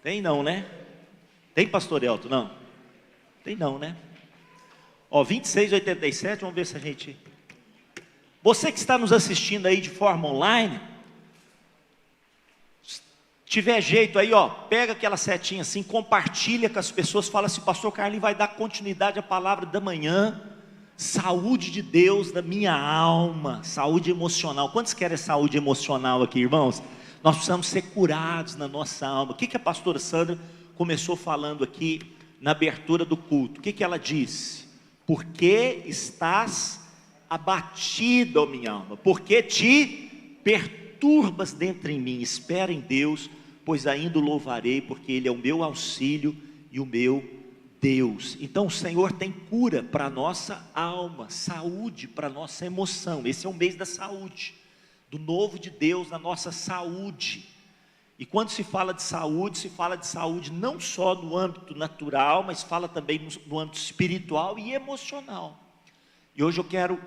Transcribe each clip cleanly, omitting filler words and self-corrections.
Tem não, né? Tem, pastor Elton? Não. Tem não, né? Ó, 2687, vamos ver se a gente... Você que está nos assistindo aí de forma online, se tiver jeito aí, ó, pega aquela setinha assim, compartilha com as pessoas, fala assim, pastor Carlinhos vai dar continuidade à palavra da manhã, saúde de Deus da minha alma, saúde emocional. Quantos querem saúde emocional aqui, irmãos? Nós precisamos ser curados na nossa alma. O que a pastora Sandra começou falando aqui na abertura do culto? O que ela disse? Porque estás abatido, ó minha alma, porque te perturbas dentro em mim. Espera em Deus, pois ainda o louvarei, porque Ele é o meu auxílio e o meu Deus. Então o Senhor tem cura para a nossa alma, saúde para a nossa emoção. Esse é o mês da saúde, do novo de Deus na nossa saúde. E quando se fala de saúde não só no âmbito natural, mas fala também no âmbito espiritual e emocional. E hoje eu quero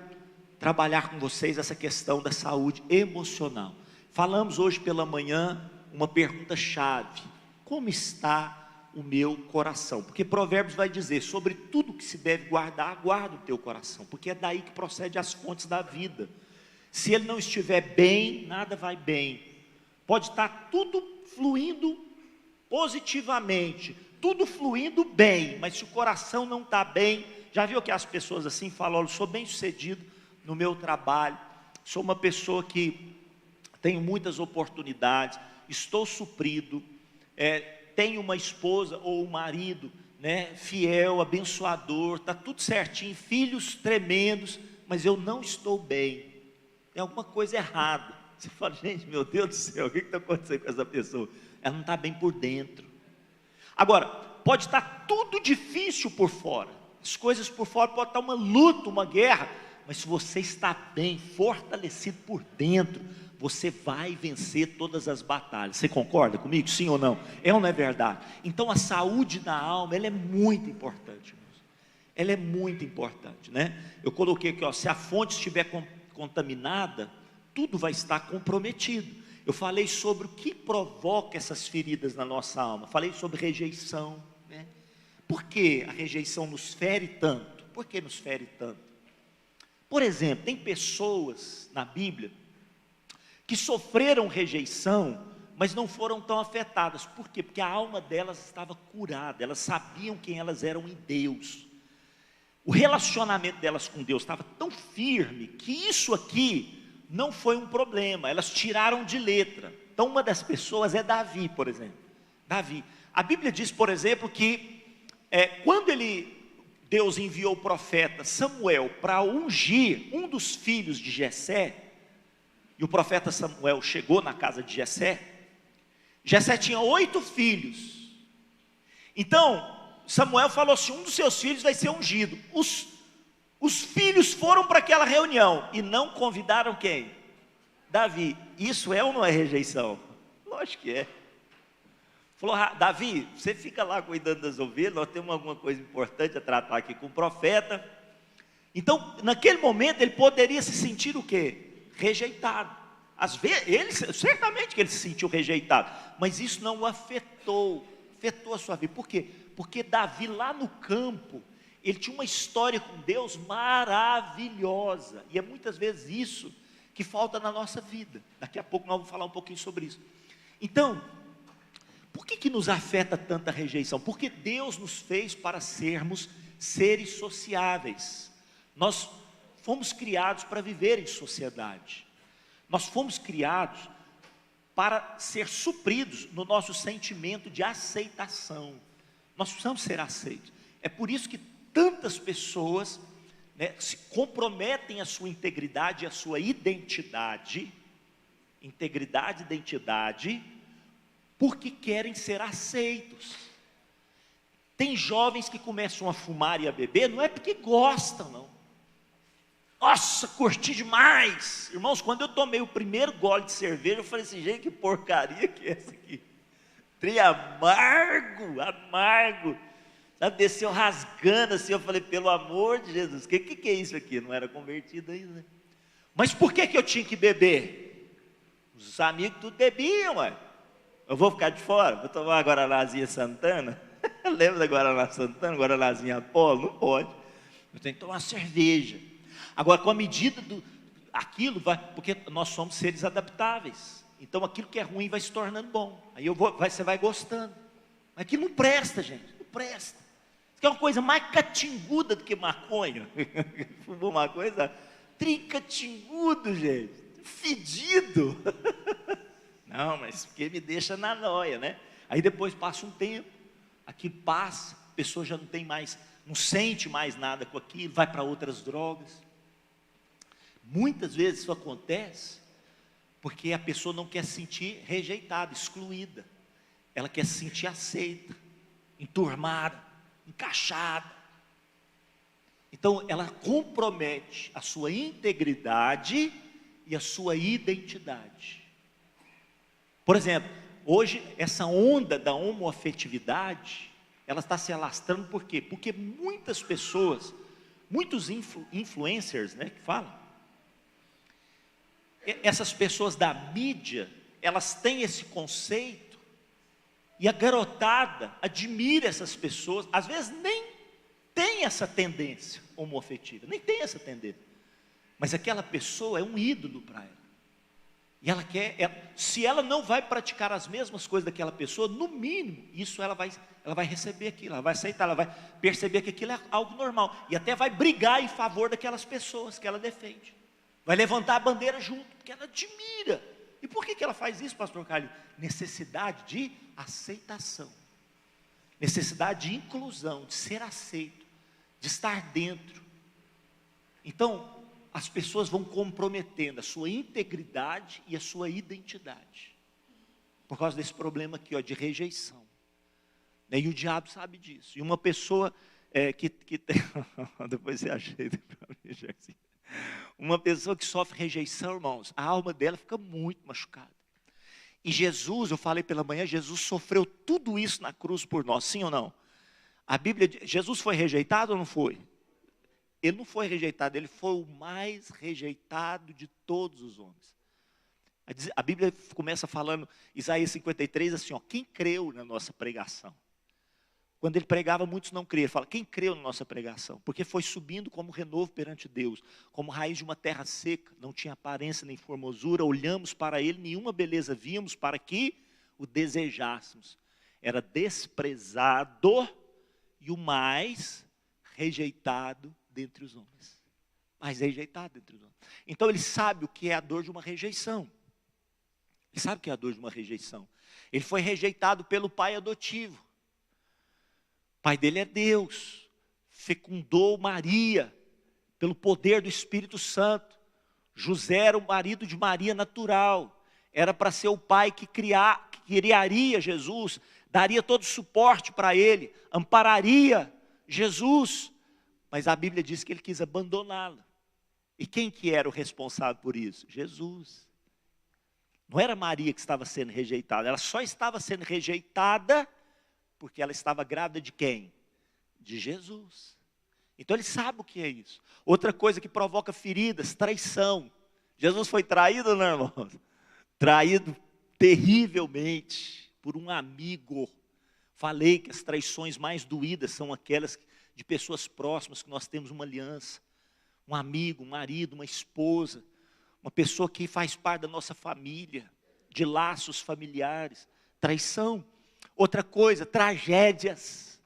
trabalhar com vocês essa questão da saúde emocional. Falamos hoje pela manhã uma pergunta chave: como está o meu coração? Porque Provérbios vai dizer, sobre tudo que se deve guardar, guarda o teu coração, porque é daí que procede as fontes da vida. Se ele não estiver bem, nada vai bem. Pode estar tudo fluindo positivamente, tudo fluindo bem, mas se o coração não está bem, já viu que as pessoas assim falam, olha, eu sou bem sucedido no meu trabalho, sou uma pessoa que tenho muitas oportunidades, estou suprido, tenho uma esposa ou um marido, né, fiel, abençoador, está tudo certinho, filhos tremendos, mas eu não estou bem, tem alguma coisa errada. Você fala, gente, meu Deus do céu, o que está acontecendo com essa pessoa? Ela não está bem por dentro. Agora, pode estar tudo difícil por fora, as coisas por fora pode estar uma luta, uma guerra, mas se você está bem, fortalecido por dentro, você vai vencer todas as batalhas. Você concorda comigo? Sim ou não? É ou não é verdade? Então a saúde da alma, ela é muito importante, irmãos. Ela é muito importante, né? Eu coloquei aqui, ó, se a fonte estiver contaminada, tudo vai estar comprometido. Eu falei sobre o que provoca essas feridas na nossa alma. Falei sobre rejeição, né? Por que a rejeição nos fere tanto? Por que nos fere tanto? Por exemplo, tem pessoas na Bíblia que sofreram rejeição, mas não foram tão afetadas. Por quê? Porque a alma delas estava curada, elas sabiam quem elas eram em Deus. O relacionamento delas com Deus estava tão firme, que isso aqui não foi um problema, elas tiraram de letra. Então uma das pessoas é Davi, por exemplo. Davi, a Bíblia diz, por exemplo, que quando Deus enviou o profeta Samuel para ungir um dos filhos de Jessé, e o profeta Samuel chegou na casa de Jessé, Jessé tinha 8 filhos, então Samuel falou assim, um dos seus filhos vai ser ungido. Os filhos foram para aquela reunião, e não convidaram quem? Davi. Isso é ou não é rejeição? Lógico que é. Falou, Davi, você fica lá cuidando das ovelhas, nós temos alguma coisa importante a tratar aqui com o profeta. Então, naquele momento, ele poderia se sentir o quê? Rejeitado. Às vezes, certamente que ele se sentiu rejeitado, mas isso não o afetou a sua vida. Por quê? Porque Davi lá no campo, ele tinha uma história com Deus maravilhosa, e é muitas vezes isso que falta na nossa vida. Daqui a pouco nós vamos falar um pouquinho sobre isso. Então, por que nos afeta tanta rejeição? Porque Deus nos fez para sermos seres sociáveis. Nós fomos criados para viver em sociedade. Nós fomos criados para ser supridos no nosso sentimento de aceitação. Nós precisamos ser aceitos. É por isso que tantas pessoas, né, se comprometem a sua integridade e a sua identidade, porque querem ser aceitos. Tem jovens que começam a fumar e a beber, não é porque gostam, não. Nossa, curti demais. Irmãos, quando eu tomei o primeiro gole de cerveja, eu falei assim, gente, que porcaria que é essa aqui? Trem amargo. Sabe, desceu rasgando assim, eu falei, pelo amor de Jesus, o que é isso aqui? Não era convertido ainda, né? Mas por que eu tinha que beber? Os amigos tudo bebiam, ué. Eu vou ficar de fora? Vou tomar uma Guaranazinha Santana? Lembra da Guaraná Santana, Guaranazinha Apolo? Não pode. Eu tenho que tomar cerveja. Agora, com a medida aquilo vai, porque nós somos seres adaptáveis. Então, aquilo que é ruim vai se tornando bom. Aí você vai gostando. Mas aquilo não presta, gente. Não presta. Isso é uma coisa mais catinguda do que maconha. Fumou uma coisa tricatingudo, gente. Fedido. Não, mas porque me deixa na noia, né? Aí depois passa um tempo, aquilo passa, a pessoa já não tem mais, não sente mais nada com aquilo, vai para outras drogas. Muitas vezes isso acontece porque a pessoa não quer se sentir rejeitada, excluída. Ela quer se sentir aceita, enturmada, encaixada. Então ela compromete a sua integridade e a sua identidade. Por exemplo, hoje essa onda da homoafetividade, ela está se alastrando por quê? Porque muitas pessoas, muitos influencers, né, que falam, essas pessoas da mídia, elas têm esse conceito, e a garotada admira essas pessoas, às vezes nem tem essa tendência homoafetiva, nem tem essa tendência, mas aquela pessoa é um ídolo para ela. E ela quer, se ela não vai praticar as mesmas coisas daquela pessoa, no mínimo, isso ela vai receber aquilo, ela vai aceitar, ela vai perceber que aquilo é algo normal, e até vai brigar em favor daquelas pessoas que ela defende, vai levantar a bandeira junto, porque ela admira. E por que ela faz isso, pastor Carlos? Necessidade de aceitação, necessidade de inclusão, de ser aceito, de estar dentro. Então, as pessoas vão comprometendo a sua integridade e a sua identidade, por causa desse problema aqui, ó, de rejeição. E o diabo sabe disso. E uma pessoa que tem, depois você ajeita para mim, Jairzinho. Uma pessoa que sofre rejeição, irmãos, a alma dela fica muito machucada. E Jesus, eu falei pela manhã, Jesus sofreu tudo isso na cruz por nós, sim ou não? A Bíblia, Jesus foi rejeitado ou não foi? Ele não foi rejeitado, ele foi o mais rejeitado de todos os homens. A Bíblia começa falando, Isaías 53, assim, ó, quem creu na nossa pregação? Quando ele pregava, muitos não criam. Ele fala, quem creu na nossa pregação? Porque foi subindo como renovo perante Deus, como raiz de uma terra seca, não tinha aparência nem formosura, olhamos para ele, nenhuma beleza víamos para que o desejássemos. Era desprezado e o mais rejeitado dentre os homens. Mais rejeitado dentre os homens. Então ele sabe o que é a dor de uma rejeição. Ele sabe o que é a dor de uma rejeição. Ele foi rejeitado pelo pai adotivo. O pai dele é Deus. Fecundou Maria pelo poder do Espírito Santo. José era o marido de Maria natural. Era para ser o pai que criaria Jesus, daria todo o suporte para ele, ampararia Jesus. Mas a Bíblia diz que ele quis abandoná-la. E quem que era o responsável por isso? Jesus. Não era Maria que estava sendo rejeitada, ela só estava sendo rejeitada porque ela estava grávida de quem? De Jesus. Então ele sabe o que é isso. Outra coisa que provoca feridas, traição. Jesus foi traído ou não, irmãos? Traído terrivelmente por um amigo. Falei que as traições mais doídas são aquelas de pessoas próximas que nós temos uma aliança. Um amigo, um marido, uma esposa, uma pessoa que faz parte da nossa família, de laços familiares. Traição. Outra coisa, tragédias.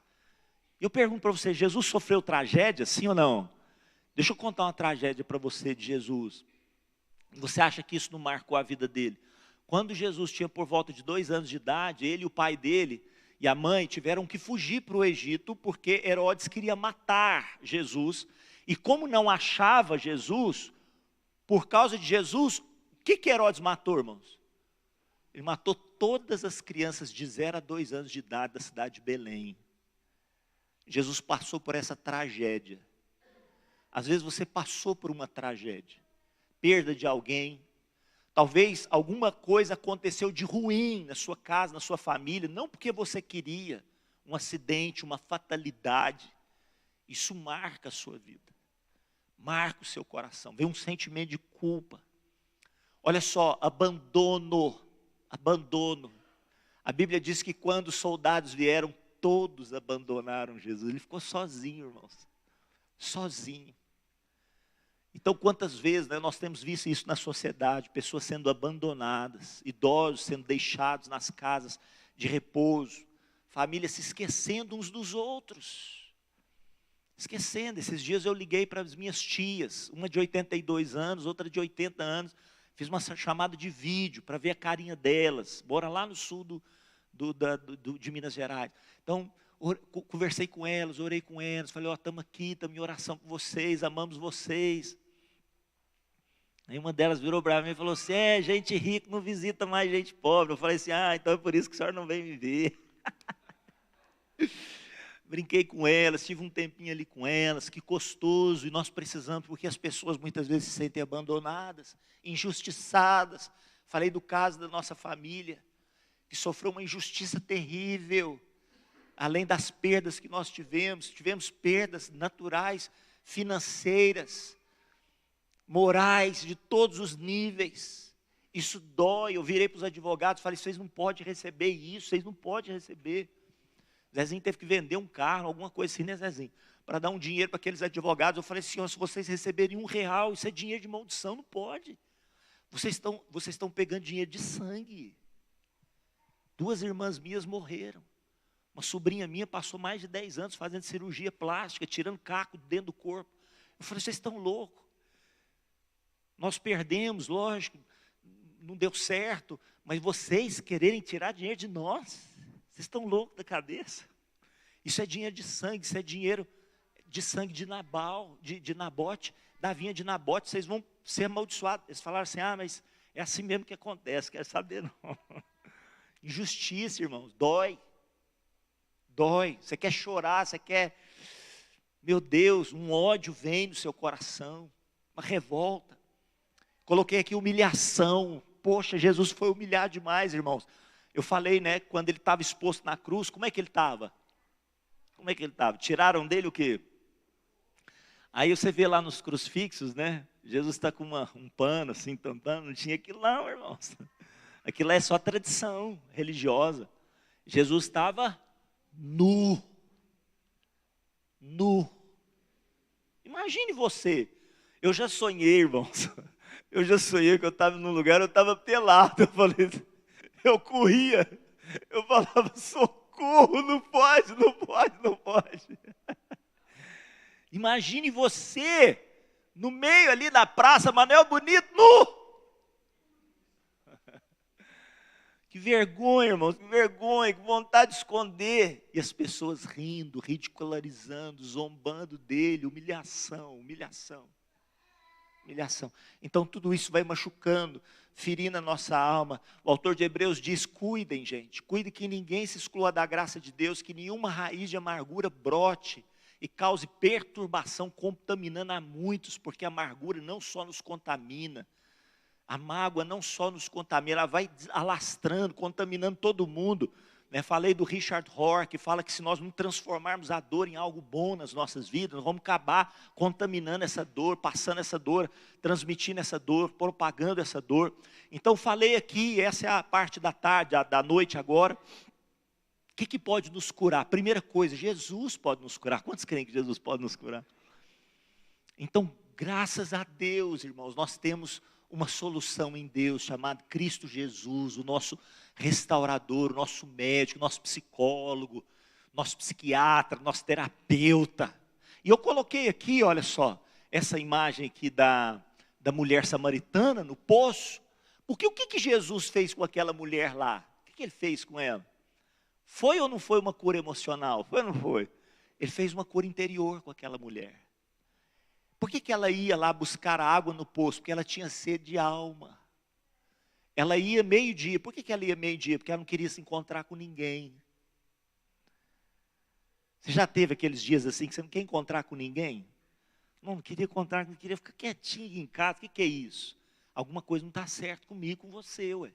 Eu pergunto para você, Jesus sofreu tragédias, sim ou não? Deixa eu contar uma tragédia para você de Jesus. Você acha que isso não marcou a vida dele? Quando Jesus tinha por volta de 2 anos de idade, ele e o pai dele e a mãe tiveram que fugir para o Egito, porque Herodes queria matar Jesus. E como não achava Jesus, por causa de Jesus, o que Herodes matou, irmãos? Ele matou todas as crianças de 0 a 2 anos de idade da cidade de Belém. Jesus passou por essa tragédia. Às vezes você passou por uma tragédia. Perda de alguém. Talvez alguma coisa aconteceu de ruim na sua casa, na sua família. Não porque você queria. Um acidente, uma fatalidade. Isso marca a sua vida. Marca o seu coração. Vem um sentimento de culpa. Olha só, abandono. Abandono. A Bíblia diz que quando os soldados vieram, todos abandonaram Jesus. Ele ficou sozinho, irmãos. Sozinho. Então, quantas vezes, né, nós temos visto isso na sociedade, pessoas sendo abandonadas, idosos sendo deixados nas casas de repouso, famílias se esquecendo uns dos outros. Esquecendo. Esses dias eu liguei para as minhas tias, uma de 82 anos, outra de 80 anos, fiz uma chamada de vídeo para ver a carinha delas, mora lá no sul de Minas Gerais. Então, conversei com elas, orei com elas, falei, ó, estamos aqui, estamos em oração com vocês, amamos vocês. Aí uma delas virou para mim e falou assim, gente rica não visita mais gente pobre. Eu falei assim, então é por isso que o senhor não vem me ver. Brinquei com elas, tive um tempinho ali com elas, que gostoso, e nós precisamos, porque as pessoas muitas vezes se sentem abandonadas, injustiçadas. Falei do caso da nossa família, que sofreu uma injustiça terrível, além das perdas que nós tivemos perdas naturais, financeiras, morais, de todos os níveis. Isso dói. Eu virei para os advogados, falei, vocês não podem receber isso, vocês não podem receber. Zezinho teve que vender um carro, alguma coisa assim, né, Zezinho? Para dar um dinheiro para aqueles advogados. Eu falei assim, se vocês receberem R$1, isso é dinheiro de maldição, não pode. Vocês estão pegando dinheiro de sangue. 2 irmãs minhas morreram. Uma sobrinha minha passou mais de 10 anos fazendo cirurgia plástica, tirando caco dentro do corpo. Eu falei, vocês estão loucos. Nós perdemos, lógico, não deu certo, mas vocês quererem tirar dinheiro de nós, vocês estão loucos da cabeça. Isso é dinheiro de sangue, isso é dinheiro de sangue de Nabal, de Nabote, da vinha de Nabote, vocês vão ser amaldiçoados. Eles falaram assim, mas é assim mesmo que acontece, quero saber não. Injustiça, irmãos, dói. Dói, você quer chorar, você quer, meu Deus, um ódio vem no seu coração, uma revolta. Coloquei aqui humilhação. Poxa, Jesus foi humilhado demais, irmãos. Eu falei, né, quando ele estava exposto na cruz, como é que ele estava? Como é que ele estava? Tiraram dele o quê? Aí você vê lá nos crucifixos, né, Jesus está com um pano assim, tampando, não tinha aquilo não, irmãos. Aquilo é só tradição religiosa. Jesus estava nu. Nu. Imagine você. Eu já sonhei, irmãos. Eu já sonhei que eu estava num lugar, eu estava pelado. Eu falei, eu corria. Eu falava, socorro, não pode, não pode, não pode. Imagine você no meio ali da praça, Manuel Bonito, nu. Que vergonha, irmãos, que vergonha, que vontade de esconder. E as pessoas rindo, ridicularizando, zombando dele, humilhação, humilhação, humilhação. Então tudo isso vai machucando, ferindo a nossa alma. O autor de Hebreus diz, cuidem, gente, cuidem que ninguém se exclua da graça de Deus, que nenhuma raiz de amargura brote e cause perturbação, contaminando a muitos, porque a amargura não só nos contamina, a mágoa não só nos contamina, ela vai alastrando, contaminando todo mundo. Falei do Richard Rohr, que fala que se nós não transformarmos a dor em algo bom nas nossas vidas, nós vamos acabar contaminando essa dor, passando essa dor, transmitindo essa dor, propagando essa dor. Então falei aqui, essa é a parte da tarde, da noite agora. O que pode nos curar? Primeira coisa, Jesus pode nos curar. Quantos creem que Jesus pode nos curar? Então, graças a Deus, irmãos, nós temos uma solução em Deus, chamada Cristo Jesus, o nosso restaurador, o nosso médico, nosso psicólogo, nosso psiquiatra, nosso terapeuta. E eu coloquei aqui, olha só, essa imagem aqui da mulher samaritana no poço, porque o que Jesus fez com aquela mulher lá? O que ele fez com ela? Foi ou não foi uma cura emocional? Foi ou não foi? Ele fez uma cura interior com aquela mulher. Por que ela ia lá buscar a água no poço? Porque ela tinha sede de alma. Ela ia meio-dia. Por que ela ia meio-dia? Porque ela não queria se encontrar com ninguém. Você já teve aqueles dias assim que você não quer encontrar com ninguém? Não queria encontrar, não queria ficar quietinho em casa. O que é isso? Alguma coisa não está certo comigo, com você, ué.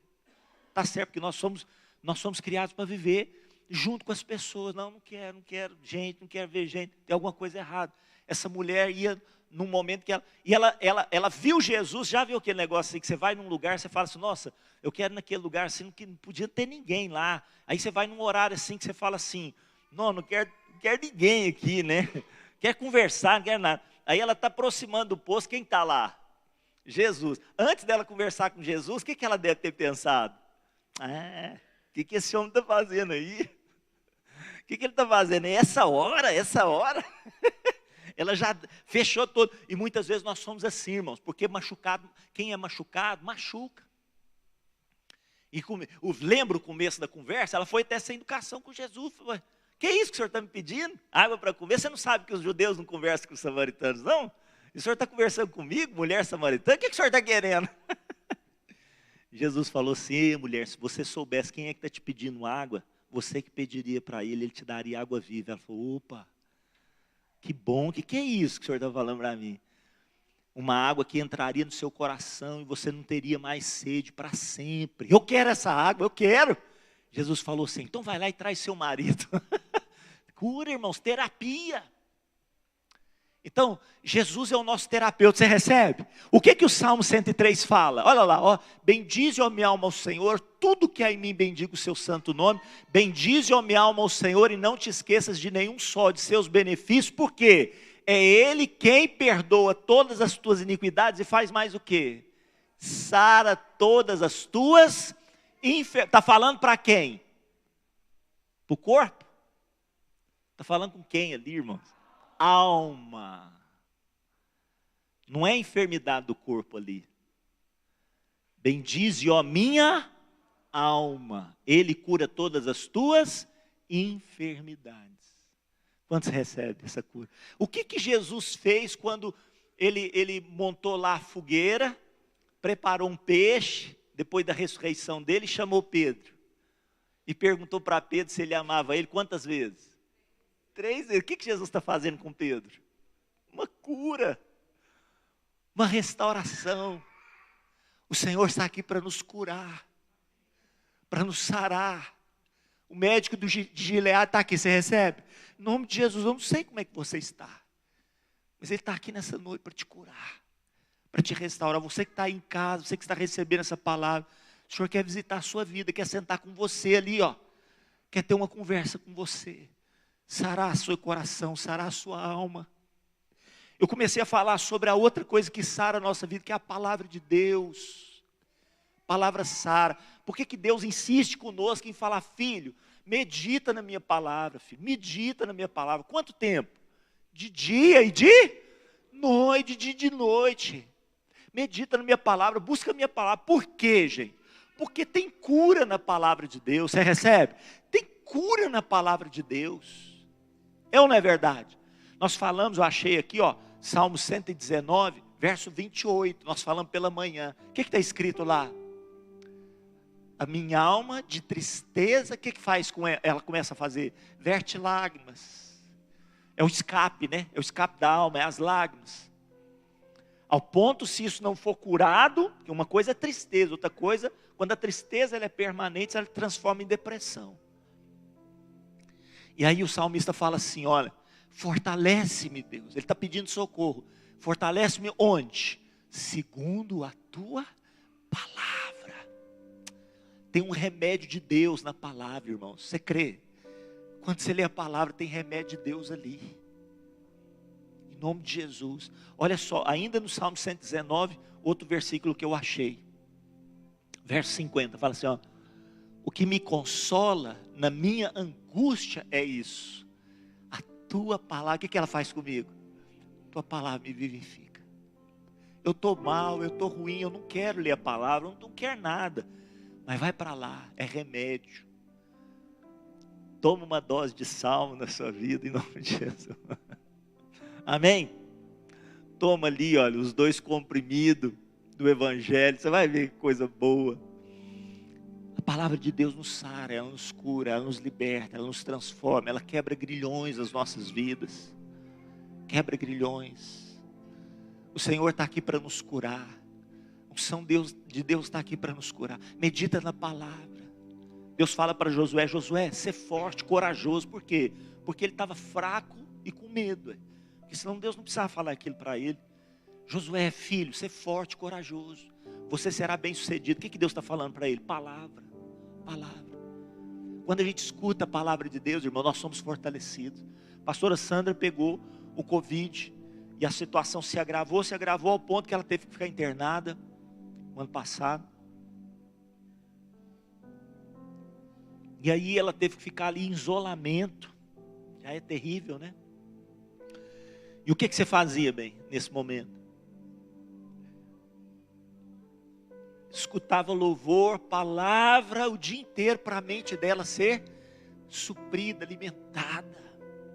Está certo, porque nós somos criados para viver junto com as pessoas. Não quero gente, não quero ver gente, tem alguma coisa errada. Essa mulher ia num momento que ela viu Jesus, já viu aquele negócio assim, que você vai num lugar, você fala assim, nossa, eu quero naquele lugar assim, que não podia ter ninguém lá. Aí você vai num horário assim, que você fala assim, não quero ninguém aqui, né? Quer conversar, não quer nada. Aí ela está aproximando do poço, quem está lá? Jesus. Antes dela conversar com Jesus, o que ela deve ter pensado? O que esse homem está fazendo aí? O que ele está fazendo? Essa hora? Ela já fechou todo. E muitas vezes nós somos assim, irmãos, porque machucado, quem é machucado, machuca. E lembra o começo da conversa? Ela foi até sem educação com Jesus. Falou, que é isso que o senhor está me pedindo? Água para comer? Você não sabe que os judeus não conversam com os samaritanos, não? E o senhor está conversando comigo, mulher samaritana? O que o senhor está querendo? Jesus falou assim, mulher, se você soubesse quem é que está te pedindo água, você que pediria para ele te daria água viva. Ela falou, opa, que bom, que é isso que o senhor está falando para mim? Uma água que entraria no seu coração e você não teria mais sede para sempre. Eu quero essa água, eu quero. Jesus falou assim, então vai lá e traz seu marido. Cura, irmãos, terapia. Então, Jesus é o nosso terapeuta, você recebe? O que o Salmo 103 fala? Olha lá, ó. Bendize, ó minha alma, ao Senhor, tudo que há em mim bendiga o seu santo nome. Bendize, ó minha alma, ao Senhor, e não te esqueças de nenhum só de seus benefícios, porque é Ele quem perdoa todas as tuas iniquidades e faz mais o quê? Sara todas as tuas enfermidades. Está falando para quem? Para o corpo? Está falando com quem ali, irmãos? Alma. Não é enfermidade do corpo ali. Bendize, ó minha alma. Ele cura todas as tuas enfermidades. Quantos recebem essa cura? O que Jesus fez quando ele montou lá a fogueira, preparou um peixe, depois da ressurreição dele, chamou Pedro. E perguntou para Pedro se ele amava ele quantas vezes? 3 vezes. O que Jesus está fazendo com Pedro? Uma cura, uma restauração. O Senhor está aqui para nos curar, para nos sarar. O médico de Gileade está aqui, você recebe? Em nome de Jesus, eu não sei como é que você está, mas Ele está aqui nessa noite para te curar, para te restaurar. Você que está aí em casa, você que está recebendo essa palavra, o Senhor quer visitar a sua vida, quer sentar com você ali, ó, quer ter uma conversa com você, sarar o seu coração, sarar a sua alma. Eu comecei a falar sobre a outra coisa que sara a nossa vida, que é a palavra de Deus. Palavra sara. Por que Deus insiste conosco em falar, filho, medita na minha palavra, filho, medita na minha palavra. Quanto tempo? De dia e de noite, de noite. Medita na minha palavra, busca a minha palavra. Por quê, gente? Porque tem cura na palavra de Deus. Você recebe? Tem cura na palavra de Deus. É ou não é verdade? Nós falamos, eu achei aqui, ó, Salmo 119, verso 28. Nós falamos pela manhã. O que está escrito lá? A minha alma de tristeza, o que faz com ela? Ela começa a fazer? Verte lágrimas. É o escape, né? É o escape da alma, é as lágrimas. Ao ponto, se isso não for curado, que uma coisa é tristeza, outra coisa, quando a tristeza ela é permanente, ela transforma em depressão. E aí o salmista fala assim, olha, fortalece-me, Deus. Ele está pedindo socorro. Fortalece-me onde? Segundo a tua palavra. Tem um remédio de Deus na palavra, irmãos. Você crê? Quando você lê a palavra, tem remédio de Deus ali. Em nome de Jesus. Olha só, ainda no Salmo 119, outro versículo que eu achei. Verso 50, fala assim, ó. O que me consola na minha angústia é isso. A tua palavra, o que ela faz comigo? Tua palavra me vivifica. Eu estou mal, eu estou ruim, eu não quero ler a palavra, eu não quero nada. Mas vai para lá, é remédio. Toma uma dose de salmo na sua vida, em nome de Jesus. Amém? Toma ali, olha, os 2 comprimidos do Evangelho, você vai ver que coisa boa. A palavra de Deus nos sara, ela nos cura, ela nos liberta, ela nos transforma, ela quebra grilhões das nossas vidas. Quebra grilhões. O Senhor está aqui para nos curar. A unção de Deus está aqui para nos curar. Medita na palavra. Deus fala para Josué: Josué, ser forte, corajoso. Por quê? Porque ele estava fraco e com medo. Porque senão Deus não precisava falar aquilo para ele. Josué, filho, ser forte, corajoso. Você será bem sucedido. O que Deus está falando para ele? Palavra. Quando a gente escuta a palavra de Deus, irmão, nós somos fortalecidos. A pastora Sandra pegou o Covid e a situação se agravou ao ponto que ela teve que ficar internada no ano passado. E aí ela teve que ficar ali em isolamento. Já é terrível, né? E o que você fazia, bem, nesse momento? Escutava louvor, palavra o dia inteiro para a mente dela ser suprida, alimentada.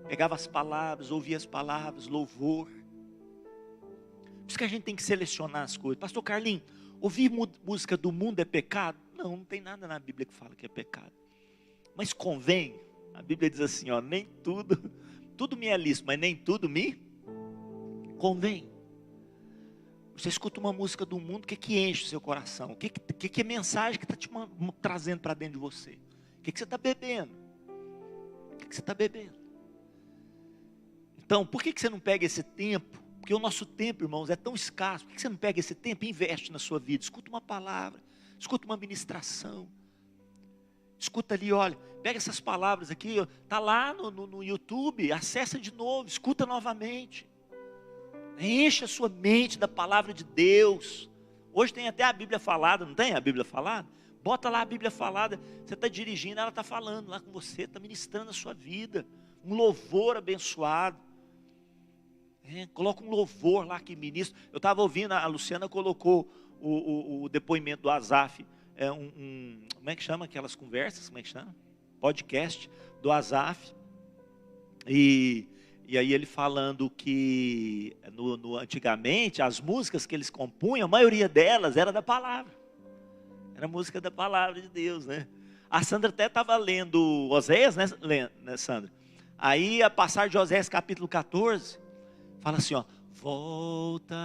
Pegava as palavras, ouvia as palavras, louvor. Por isso que a gente tem que selecionar as coisas. Pastor Carlinhos, ouvir música do mundo é pecado? Não, não tem nada na Bíblia que fala que é pecado. Mas convém, a Bíblia diz assim, ó, nem tudo me é lícito, mas nem tudo me convém. Você escuta uma música do mundo, o que enche o seu coração? O que é mensagem que está te trazendo para dentro de você? O que você está bebendo? O que você está bebendo? Então, por que você não pega esse tempo? Porque o nosso tempo, irmãos, é tão escasso. Por que você não pega esse tempo e investe na sua vida? Escuta uma palavra, escuta uma ministração. Escuta ali, olha, pega essas palavras aqui, está lá no YouTube, acessa de novo, escuta novamente. Enche a sua mente da palavra de Deus. Hoje tem até a Bíblia falada, não tem a Bíblia falada? Bota lá a Bíblia falada, você está dirigindo, ela está falando lá com você, está ministrando a sua vida. Um louvor abençoado. Coloca um louvor lá que ministra. Eu estava ouvindo, a Luciana colocou o depoimento do Asaf. Como é que chama aquelas conversas? Como é que chama? Podcast do Asaf. E aí ele falando que antigamente as músicas que eles compunham, a maioria delas era da palavra. Era música da palavra de Deus, né? A Sandra até estava lendo Oséias, né, Sandra? Aí a passagem de Oséias capítulo 14, fala assim, ó: volta,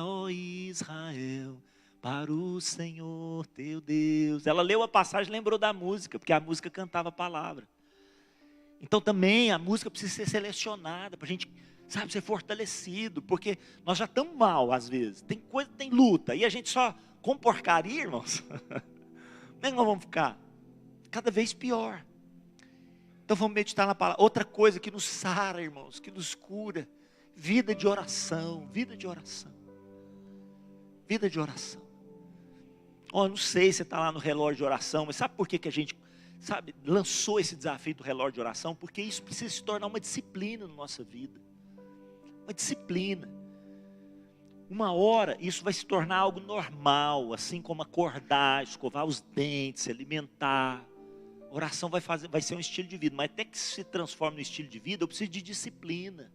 ó Israel, para o Senhor teu Deus. Ela leu a passagem e lembrou da música, porque a música cantava a palavra. Então também a música precisa ser selecionada, para a gente, sabe, ser fortalecido, porque nós já estamos mal às vezes, tem luta, e a gente só com porcaria, irmãos, nem nós vamos ficar cada vez pior. Então vamos meditar na palavra. Outra coisa que nos sara, irmãos, que nos cura, vida de oração, vida de oração, vida de oração. Não sei se você está lá no relógio de oração, mas sabe por que a gente, lançou esse desafio do relógio de oração? Porque isso precisa se tornar uma disciplina na nossa vida. Uma disciplina. Uma hora, isso vai se tornar algo normal, assim como acordar, escovar os dentes, se alimentar. A oração vai ser um estilo de vida, mas até que se transforme no estilo de vida, eu preciso de disciplina.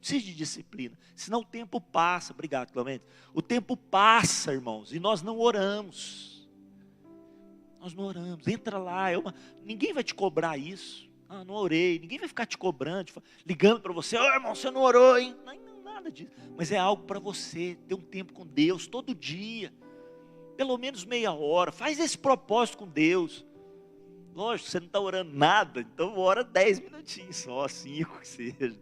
Preciso de disciplina, senão o tempo passa. Obrigado, Clemente. O tempo passa, irmãos, e nós não oramos. Nós não oramos. Entra lá, ninguém vai te cobrar isso. Não orei. Ninguém vai ficar te cobrando, ligando para você: irmão, você não orou, hein? Não, nada disso. Mas é algo para você ter um tempo com Deus todo dia, pelo menos meia hora. Faz esse propósito com Deus. Lógico, você não está orando nada, então ora 10 minutinhos só, 5 que seja.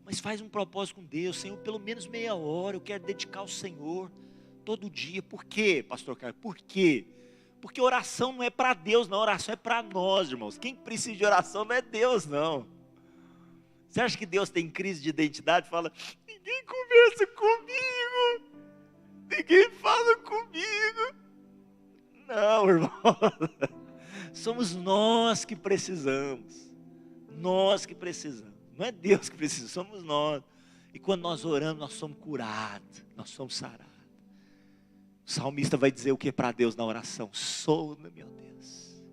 Mas faz um propósito com Deus: Senhor, pelo menos meia hora eu quero dedicar ao Senhor todo dia. Por quê, pastor Carlos? Por quê? Porque oração não é para Deus, não. Oração é para nós, irmãos. Quem precisa de oração não é Deus, não. Você acha que Deus tem crise de identidade? Fala: ninguém conversa comigo, ninguém fala comigo. Não, irmão. Somos nós que precisamos. Nós que precisamos. Não é Deus que precisa, somos nós. E quando nós oramos, nós somos curados, nós somos sarados. O salmista vai dizer o que para Deus na oração: sonda, meu Deus,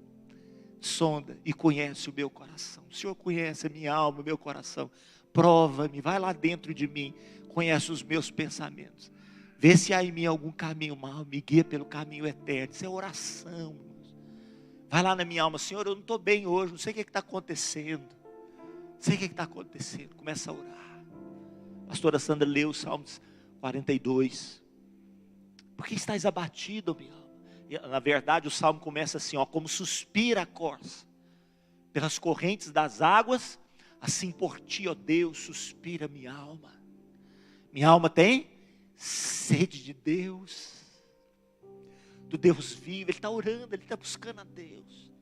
sonda e conhece o meu coração. O Senhor conhece a minha alma, o meu coração. Prova-me, vai lá dentro de mim, conhece os meus pensamentos. Vê se há em mim algum caminho mau, me guia pelo caminho eterno. Isso é oração. Vai lá na minha alma: Senhor, eu não estou bem hoje, não sei o que está acontecendo. Não sei o que está acontecendo. Começa a orar. A pastora Sandra leu o Salmos 42. Por que estás abatido, minha alma? Na verdade, o salmo começa assim, ó, como suspira a corça pelas correntes das águas, assim por ti, ó Deus, suspira minha alma. Minha alma tem sede de Deus, do Deus vivo. Ele está orando, ele está buscando a Deus.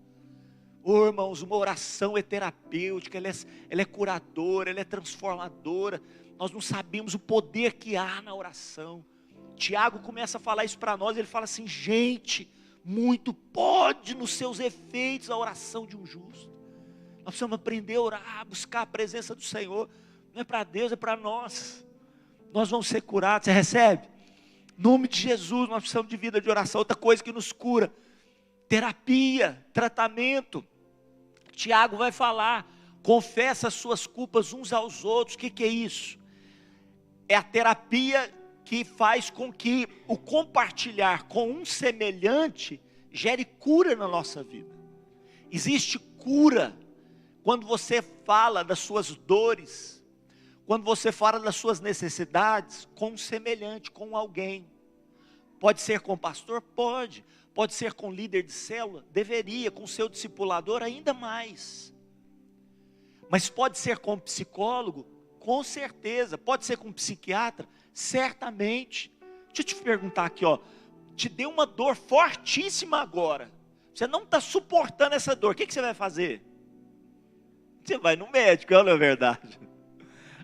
Oh, irmãos, uma oração é terapêutica, ela é curadora, ela é transformadora. Nós não sabemos o poder que há na oração. Tiago começa a falar isso para nós, ele fala assim, gente, muito pode nos seus efeitos a oração de um justo. Nós precisamos aprender a orar, buscar a presença do Senhor. Não é para Deus, é para nós. Nós vamos ser curados, você recebe? Em nome de Jesus, nós precisamos de vida de oração. Outra coisa que nos cura, terapia, tratamento. Tiago vai falar, confessa as suas culpas uns aos outros. O que é isso? É a terapia que faz com que o compartilhar com um semelhante gere cura na nossa vida. Existe cura quando você fala das suas dores, quando você fala das suas necessidades com um semelhante, com alguém. Pode ser com o pastor? Pode. Pode ser com líder de célula? Deveria. Com seu discipulador? Ainda mais. Mas pode ser com psicólogo? Com certeza. Pode ser com psiquiatra? Certamente. Deixa eu te perguntar aqui, ó. Te deu uma dor fortíssima agora. Você não está suportando essa dor. O que você vai fazer? Você vai no médico, não é verdade?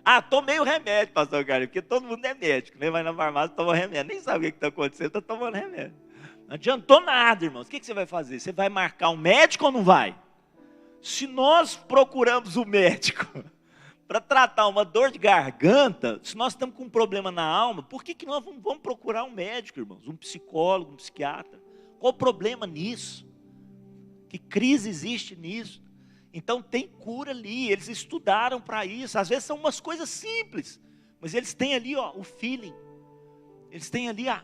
Ah, tomei o remédio, pastor Carlos, porque todo mundo é médico, né? Vai na farmácia, toma remédio, nem sabe o que está acontecendo, está tomando remédio. Não adiantou nada, irmãos. O que você vai fazer? Você vai marcar um médico ou não vai? Se nós procuramos um médico para tratar uma dor de garganta, se nós estamos com um problema na alma, por que nós vamos procurar um médico, irmãos? Um psicólogo, um psiquiatra? Qual o problema nisso? Que crise existe nisso? Então tem cura ali, eles estudaram para isso. Às vezes são umas coisas simples, mas eles têm ali, ó, o feeling. Eles têm ali a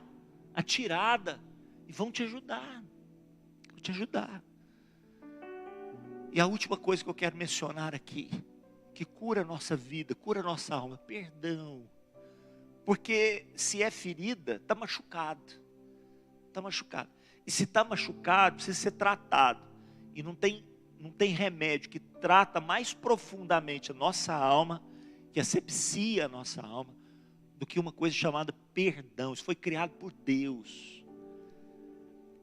tirada e vão te ajudar. Vão te ajudar. E a última coisa que eu quero mencionar aqui, que cura a nossa vida, cura a nossa alma, perdão. Porque se é ferida, está machucado. Está machucado. E se está machucado, precisa ser tratado. E não tem remédio que trata mais profundamente a nossa alma, que asepsia a nossa alma, do que uma coisa chamada perdão. Isso foi criado por Deus.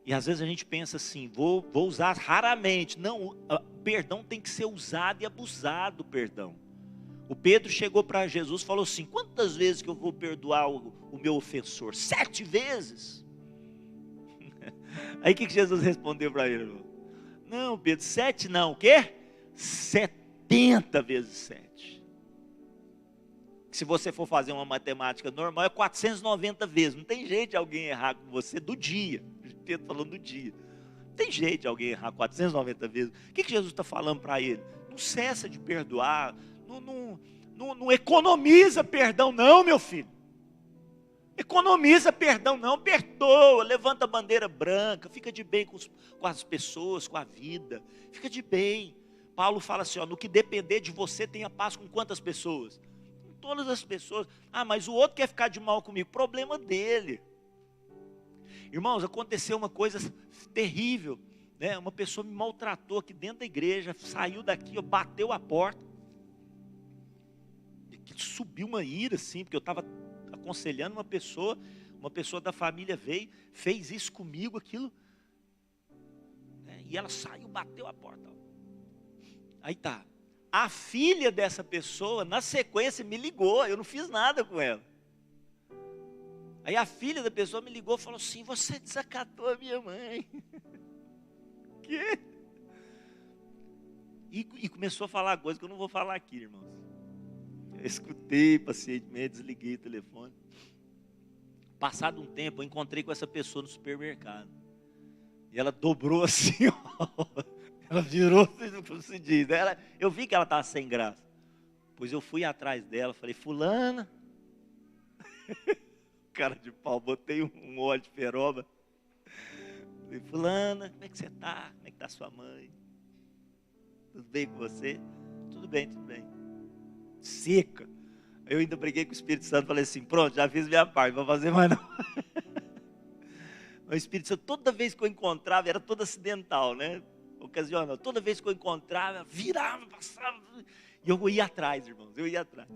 E às vezes a gente pensa assim, vou usar raramente. Não, perdão tem que ser usado e abusado, perdão. O Pedro chegou para Jesus e falou assim, quantas vezes que eu vou perdoar o meu ofensor? 7 vezes? Aí o que Jesus respondeu para ele, irmão? Não, Pedro, 7 não, o quê? 70 vezes 7. Se você for fazer uma matemática normal, é 490 vezes. Não tem jeito de alguém errar com você do dia. Pedro falando do dia. Não tem jeito de alguém errar 490 vezes. O que Jesus está falando para ele? Não cessa de perdoar. Não economiza perdão não, meu filho. Economiza perdão não, perdoa, levanta a bandeira branca, fica de bem com as pessoas, com a vida, fica de bem. Paulo fala assim, ó, no que depender de você, tenha paz com quantas pessoas? Com todas as pessoas. Ah, mas o outro quer ficar de mal comigo, problema dele. Irmãos, aconteceu uma coisa terrível, né? Uma pessoa me maltratou aqui dentro da igreja, saiu daqui, bateu a porta, e subiu uma ira assim, porque eu estava aconselhando uma pessoa da família veio, fez isso comigo, aquilo, né? E ela saiu, bateu a porta. Aí tá, a filha dessa pessoa, na sequência, me ligou, eu não fiz nada com ela. Aí a filha da pessoa me ligou e falou assim, você desacatou a minha mãe. Quê? E começou a falar coisa que eu não vou falar aqui, irmãos. Eu escutei pacientemente, desliguei o telefone. Passado um tempo, eu encontrei com essa pessoa no supermercado. E ela dobrou assim, ó. Ela virou, como se diz. Eu vi que ela estava sem graça. Pois eu fui atrás dela, falei, fulana. Cara de pau, botei um óleo de peroba. Falei, fulana, como é que você está? Como é que está sua mãe? Tudo bem com você? Tudo bem, tudo bem. Seca. Eu ainda briguei com o Espírito Santo, falei assim, pronto, já fiz minha parte, não vou fazer mais não. O Espírito Santo, toda vez que eu encontrava, era todo acidental, né? Ocasional. Toda vez que eu encontrava, virava, passava. E eu ia atrás, irmãos, eu ia atrás.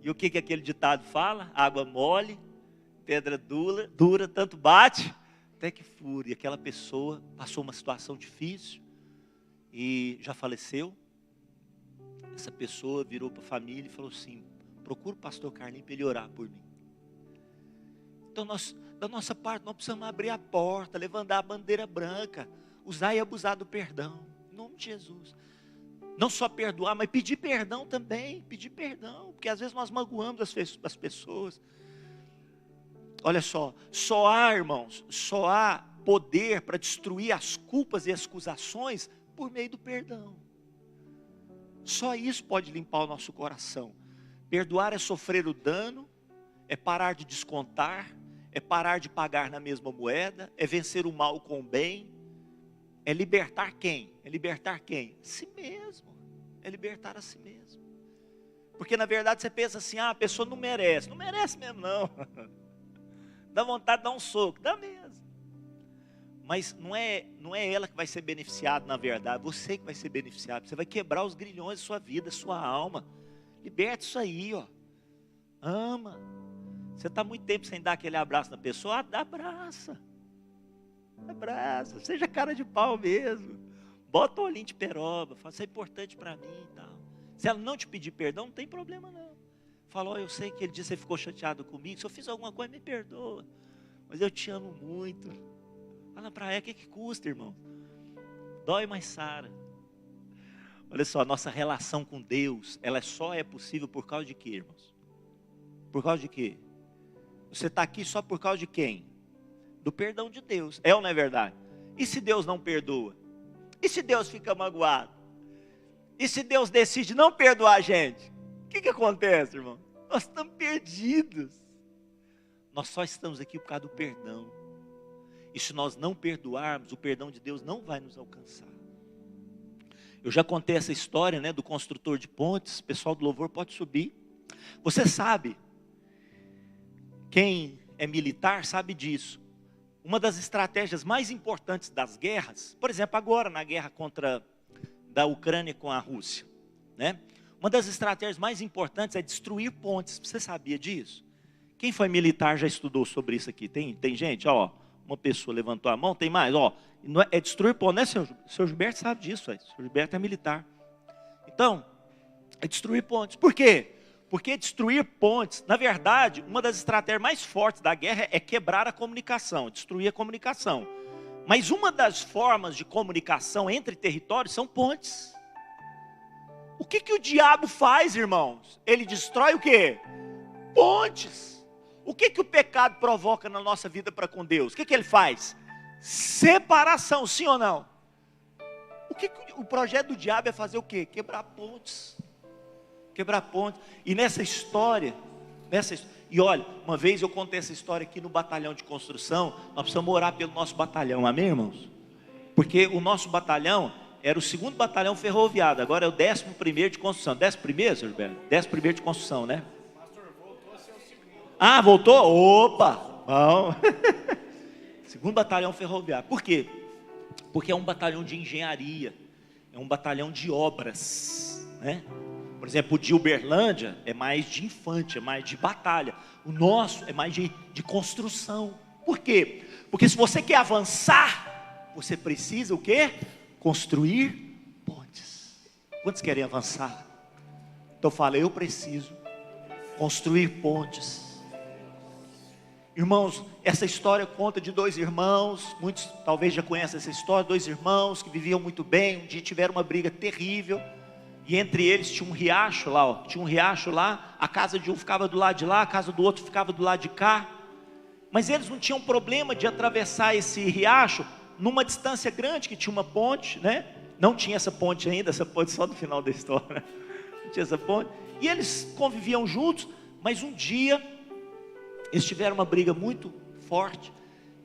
E o que aquele ditado fala? Água mole, pedra dura, tanto bate, até que fura. E aquela pessoa passou uma situação difícil e já faleceu. Essa pessoa virou para a família e falou assim: procura o pastor Carlinhos para ele orar por mim. Então da nossa parte, nós precisamos abrir a porta, levantar a bandeira branca, usar e abusar do perdão, em nome de Jesus. Não só perdoar, mas pedir perdão também, pedir perdão, porque às vezes nós magoamos as pessoas. Olha só há, irmãos, só há poder para destruir as culpas e as acusações por meio do perdão. Só isso pode limpar o nosso coração. Perdoar é sofrer o dano, é parar de descontar, é parar de pagar na mesma moeda, é vencer o mal com o bem, é libertar quem? É libertar quem? Si mesmo, é libertar a si mesmo. Porque na verdade você pensa assim: a pessoa não merece mesmo não. Dá vontade de dar um soco, dá mesmo. Mas não é ela que vai ser beneficiada na verdade, você que vai ser beneficiado. Você vai quebrar os grilhões da sua vida, da sua alma. Liberta isso aí, ó. Ama. Você está muito tempo sem dar aquele abraço na pessoa, abraça. Abraça, seja cara de pau mesmo. Bota o olhinho de peroba, fala: isso é importante para mim e tal. Se ela não te pedir perdão, não tem problema não. Fala: eu sei que aquele dia você ficou chateado comigo, se eu fiz alguma coisa, me perdoa, mas eu te amo muito. Fala para ela: o que custa, irmão? Dói, mas sara. Olha só, a nossa relação com Deus, ela só é possível por causa de quê, irmãos? Por causa de quê? Você está aqui só por causa de quem? Do perdão de Deus, é ou não é verdade? E se Deus não perdoa? E se Deus fica magoado? E se Deus decide não perdoar a gente? O que acontece, irmão? Nós estamos perdidos. Nós só estamos aqui por causa do perdão. E se nós não perdoarmos, o perdão de Deus não vai nos alcançar. Eu já contei essa história, né, do construtor de pontes. O pessoal do louvor pode subir. Você sabe, quem é militar sabe disso. Uma das estratégias mais importantes das guerras, por exemplo, agora na guerra da Ucrânia com a Rússia, né? Uma das estratégias mais importantes é destruir pontes. Você sabia disso? Quem foi militar já estudou sobre isso aqui? Tem gente? Ó, uma pessoa levantou a mão, tem mais? Ó, é destruir pontes, né, seu Gilberto sabe disso, o seu Gilberto é militar. Então, é destruir pontes. Por quê? Porque destruir pontes, na verdade, uma das estratégias mais fortes da guerra é quebrar a comunicação, destruir a comunicação. Mas uma das formas de comunicação entre territórios são pontes. O que o diabo faz, irmãos? Ele destrói o quê? Pontes. O que o pecado provoca na nossa vida para com Deus? O que ele faz? Separação, sim ou não? O projeto do diabo é fazer o quê? Quebrar pontes. Quebrar pontes. E nessa história, e olha, uma vez eu contei essa história aqui no batalhão de construção. Nós precisamos orar pelo nosso batalhão, amém, irmãos? Porque o nosso batalhão era o 2º batalhão ferroviário, agora é o 11º de construção. 11º, senhor Gilberto? 11º de construção, né? Pastor, voltou a ser o 2º. Ah, voltou? Opa, bom. 2º batalhão ferroviário. Por quê? Porque é um batalhão de engenharia, é um batalhão de obras, né? Por exemplo, o de Uberlândia é mais de infante, é mais de batalha. O nosso é mais de construção. Por quê? Porque se você quer avançar, você precisa o quê? Construir pontes. Quantos querem avançar? Então fala: eu preciso construir pontes. Irmãos, essa história conta de 2 irmãos, muitos talvez já conhecem essa história, 2 irmãos que viviam muito bem, um dia tiveram uma briga terrível. E entre eles tinha um riacho lá, ó. Tinha um riacho lá, a casa de um ficava do lado de lá, a casa do outro ficava do lado de cá. Mas eles não tinham problema de atravessar esse riacho numa distância grande, que tinha uma ponte, né? Não tinha essa ponte ainda, essa ponte só no final da história. Não tinha essa ponte. E eles conviviam juntos, mas um dia eles tiveram uma briga muito forte.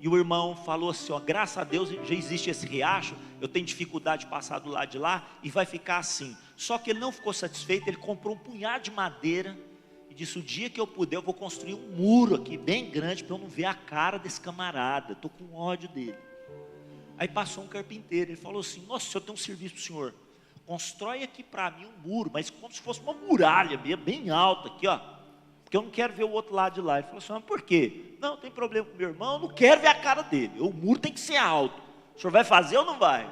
E o irmão falou assim: ó, graças a Deus já existe esse riacho, eu tenho dificuldade de passar do lado de lá, e vai ficar assim. Só que ele não ficou satisfeito, ele comprou um punhado de madeira, e disse: o dia que eu puder, eu vou construir um muro aqui bem grande para eu não ver a cara desse camarada, estou com ódio dele. Aí passou um carpinteiro, ele falou assim: nossa, eu tenho um serviço para o senhor, constrói aqui para mim um muro, mas como se fosse uma muralha mesmo, bem alta aqui, ó, porque eu não quero ver o outro lado de lá. Ele falou assim: mas por quê? Não, tem problema com meu irmão, eu não quero ver a cara dele, o muro tem que ser alto, o senhor vai fazer ou não vai?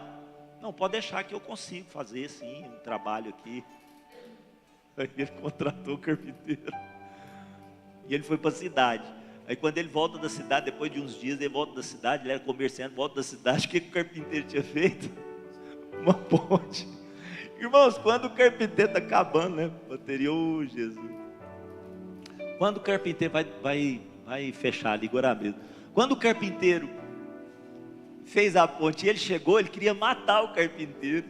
Não, pode deixar que eu consigo fazer sim, um trabalho aqui. Aí ele contratou o carpinteiro, e ele foi para a cidade. Aí quando ele volta da cidade, depois de uns dias, ele volta da cidade, ele era comerciante, volta da cidade, o que o carpinteiro tinha feito? Uma ponte. Irmãos, quando o carpinteiro está acabando, né? Bateria, oh Jesus. Quando o carpinteiro vai fechar ali, agora mesmo. Quando o carpinteiro fez a ponte, e ele chegou, ele queria matar o carpinteiro.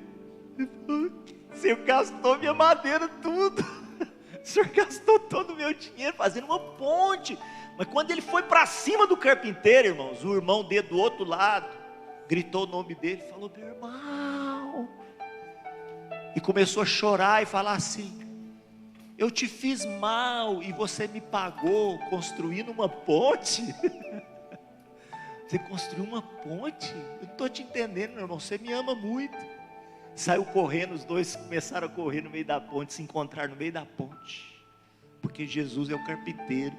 Ele falou: o senhor gastou minha madeira tudo. O senhor gastou todo o meu dinheiro fazendo uma ponte. Mas quando ele foi para cima do carpinteiro, irmãos, o irmão dele do outro lado gritou o nome dele, falou: meu irmão. E começou a chorar e falar assim: eu te fiz mal e você me pagou construindo uma ponte. Você construiu uma ponte? Eu não estou te entendendo, meu irmão, você me ama muito. Saiu correndo, os dois começaram a correr no meio da ponte, se encontrar no meio da ponte, porque Jesus é o carpinteiro,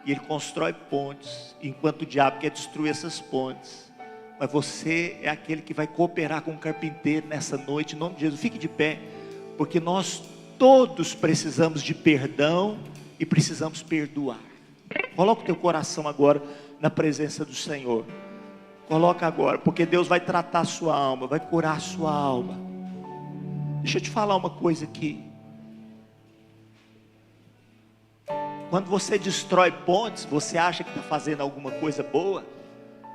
e Ele constrói pontes, enquanto o diabo quer destruir essas pontes. Mas você é aquele que vai cooperar com o carpinteiro nessa noite, em nome de Jesus. Fique de pé, porque nós todos precisamos de perdão e precisamos perdoar. Coloca o teu coração agora na presença do Senhor. Coloca agora, porque Deus vai tratar a sua alma, vai curar a sua alma. Deixa eu te falar uma coisa aqui. Quando você destrói pontes, você acha que está fazendo alguma coisa boa?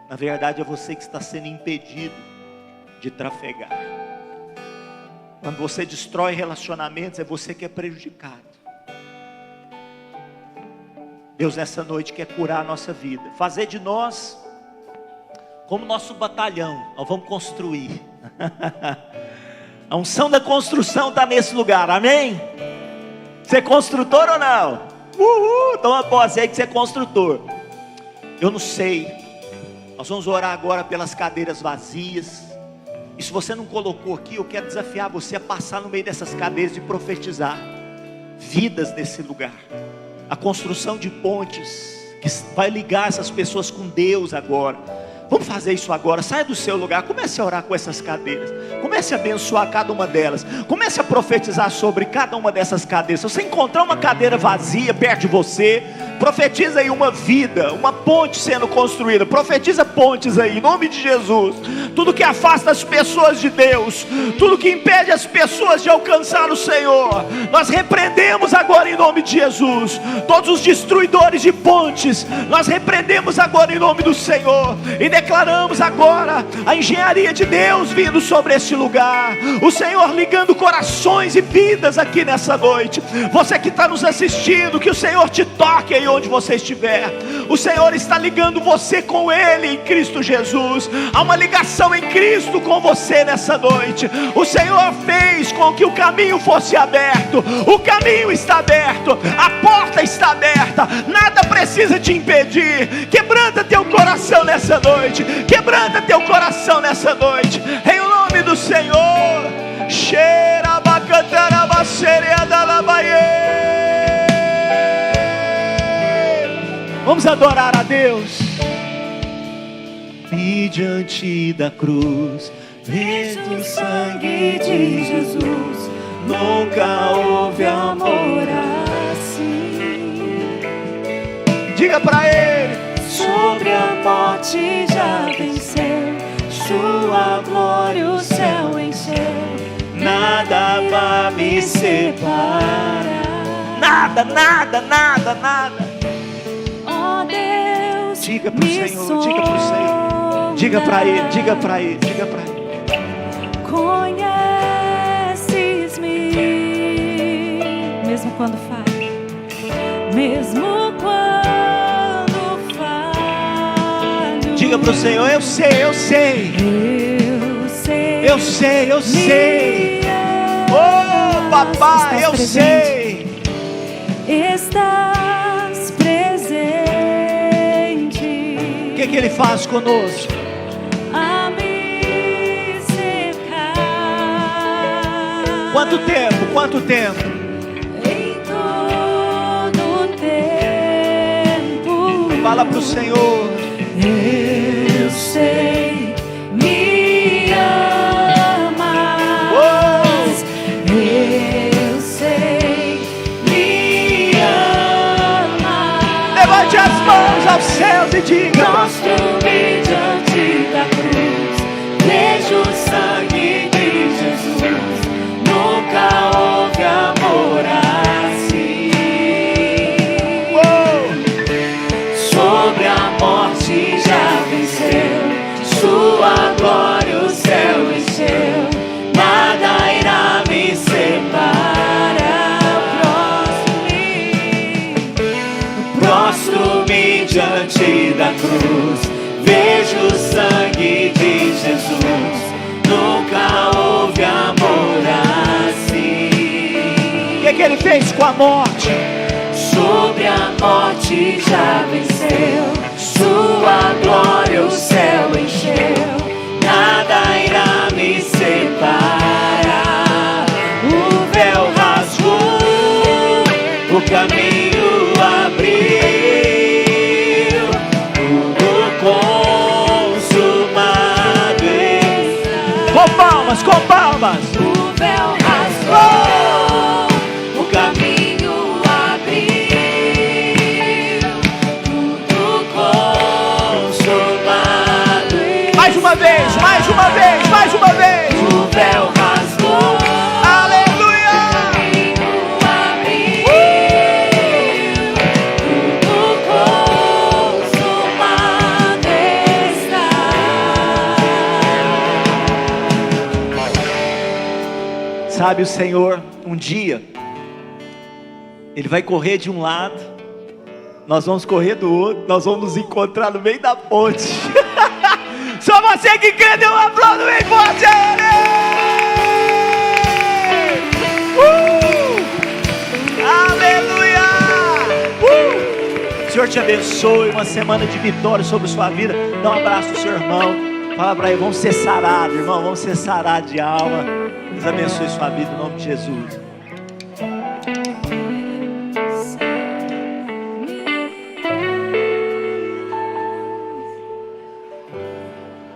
Na verdade é você que está sendo impedido de trafegar. Quando você destrói relacionamentos, é você que é prejudicado. Deus nessa noite quer curar a nossa vida, fazer de nós como nosso batalhão. Nós vamos construir. A unção da construção está nesse lugar, amém? Você é construtor ou não? Toma posse aí que você é construtor. Eu não sei, nós vamos orar agora pelas cadeiras vazias. E se você não colocou aqui, eu quero desafiar você a passar no meio dessas cadeiras e profetizar vidas nesse lugar. A construção de pontes que vai ligar essas pessoas com Deus agora. Vamos fazer isso agora. Saia do seu lugar, comece a orar com essas cadeiras, comece a abençoar cada uma delas, comece a profetizar sobre cada uma dessas cadeiras. Se você encontrar uma cadeira vazia perto de você, profetiza aí uma vida, uma ponte sendo construída. Profetiza pontes aí, em nome de Jesus. Tudo que afasta as pessoas de Deus, tudo que impede as pessoas de alcançar o Senhor, nós repreendemos agora em nome de Jesus. Todos os destruidores de pontes, nós repreendemos agora em nome do Senhor, e declaramos agora a engenharia de Deus vindo sobre este lugar. O Senhor ligando corações e vidas aqui nessa noite. Você que está nos assistindo, que o Senhor te toque aí onde você estiver. O Senhor está ligando você com Ele em Cristo Jesus. Há uma ligação em Cristo com você nessa noite. O Senhor fez com que o caminho fosse aberto. O caminho está aberto, a porta está aberta. Nada precisa te impedir. Quebranta teu coração nessa noite. Quebranta teu coração nessa noite, em nome do Senhor. Vamos adorar a Deus. E diante da cruz, vejo o sangue de Jesus. Nunca houve amor assim. Diga para Ele. Sobre a morte já venceu, sua glória o céu encheu. Nada vai me separar. Nada, nada, nada, nada. Ó Deus, diga pro Senhor, diga pro Senhor. Diga para Ele, diga para Ele, diga para Ele. Conheces-me, mesmo quando falho, mesmo quando diga para o Senhor, eu sei, eu sei. Eu sei, eu sei. Oh, papai, eu sei. estás presente. O que Ele faz conosco? A me cercar. Quanto tempo? Quanto tempo? Em todo tempo. Fala para o Senhor. Eu sei, me amas. Eu sei, me amas. Levante as mãos aos céus e diga: Mostro-me diante da cruz, vejo o sangue de Jesus. Nunca houve amor assim. Sobre a morte já venceu, sua glória o céu encheu. Nada irá me separar. Prostro-me diante da cruz, vejo o sangue de Jesus. Nunca houve amor assim. o que Ele fez com a morte? Sobre a morte já venceu, sua glória o céu encheu. Nada irá me separar. O véu rasgou, o caminho abriu, tudo consumado está. Com palmas, com palmas. O véu rasgou, o caminho abriu, tudo consumado está. Mais uma vez, mais uma vez, mais uma vez. O véu rasgou, Aleluia! o caminho abriu, tudo consumado está. Sabe, o Senhor, um dia, Ele vai correr de um lado, nós vamos correr do outro, nós vamos nos encontrar no meio da ponte. Só você que crê, dê um aplauso bem forte a Ele! Aleluia! Senhor te abençoe, uma semana de vitória sobre sua vida. Dá um abraço ao seu irmão, fala para ele: vamos ser sarados, irmão, vamos ser sarados de alma. Deus abençoe sua vida em nome de Jesus.